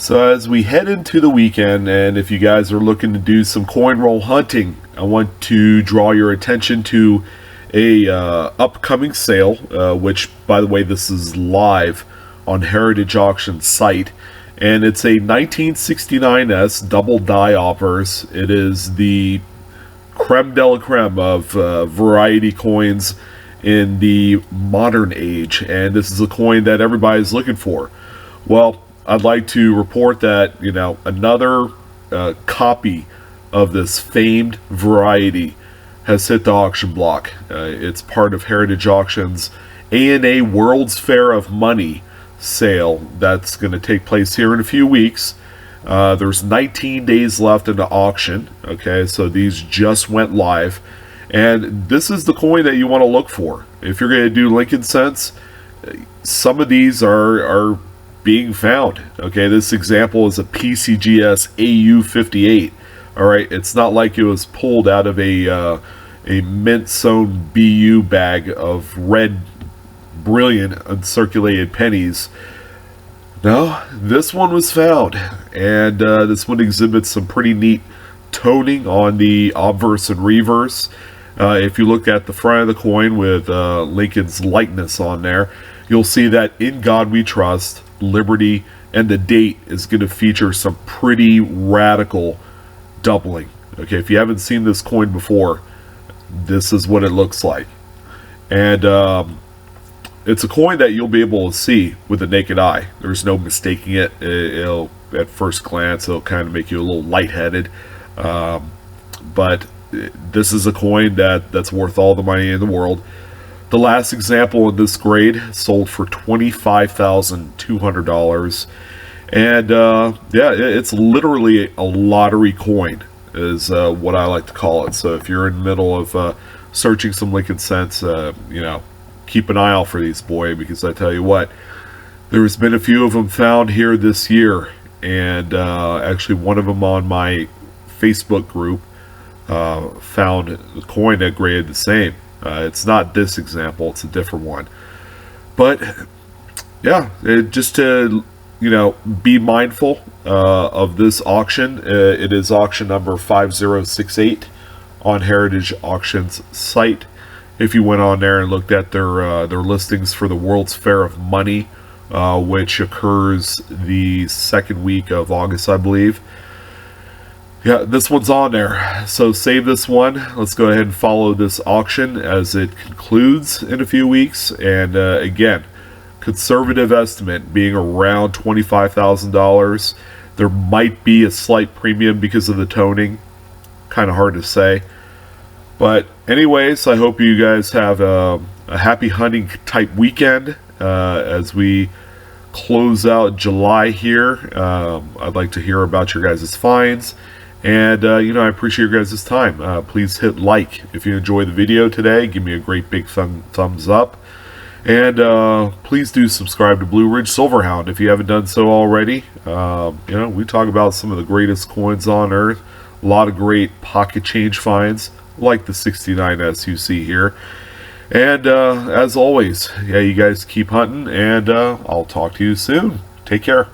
So as we head into the weekend, and if you guys are looking to do some coin roll hunting, I want to draw your attention to a upcoming sale, which, by the way, this is live on Heritage Auction site, and it's a 1969S double die offers. It is the creme de la creme of variety coins in the modern age, and this is a coin that everybody's looking for. Well, I'd like to report that, another copy of this famed variety has hit the auction block. It's part of Heritage Auctions ANA World's Fair of Money sale that's going to take place here in a few weeks. There's 19 days left in the auction. Okay, so these just went live, and this is the coin that you want to look for if you're going to do Lincoln cents. Some of these are being found. Okay, this example is a PCGS AU58. All right, it's not like it was pulled out of a mint sewn BU bag of red, brilliant uncirculated pennies. No, this one was found, and this one exhibits some pretty neat toning on the obverse and reverse. If you look at the front of the coin with Lincoln's likeness on there, you'll see that "In God We Trust," Liberty, and the date is going to feature some pretty radical doubling. Okay, if you haven't seen this coin before, this is what it looks like. And it's a coin that you'll be able to see with the naked eye. There's no mistaking it. It'll, at first glance, it'll kind of make you a little lightheaded. But this is a coin that's worth all the money in the world. The last example in this grade sold for $25,200. And yeah, it's literally a lottery coin, is what I like to call it. So if you're in the middle of searching some Lincoln cents, keep an eye out for these, boy, because I tell you what, there's been a few of them found here this year. And actually one of them on my Facebook group found the coin that graded the same. It's not this example, it's a different one. But yeah, just to be mindful of this auction. It is auction number 5068 on Heritage Auctions site. If you went on there and looked at their listings for the World's Fair of Money, which occurs the second week of August, I believe. Yeah, this one's on there. So save this one. Let's go ahead and follow this auction as it concludes in a few weeks. And again, conservative estimate being around $25,000. There might be a slight premium because of the toning. Kind of hard to say. But anyways, I hope you guys have a happy hunting type weekend as we close out July here. I'd like to hear about your guys' finds. And, I appreciate your guys' time. Please hit like if you enjoyed the video today. Give me a great big thumbs up. And please do subscribe to Blue Ridge Silverhound if you haven't done so already. We talk about some of the greatest coins on earth. A lot of great pocket change finds, like the 69S you see here. And as always, yeah, you guys keep hunting, and I'll talk to you soon. Take care.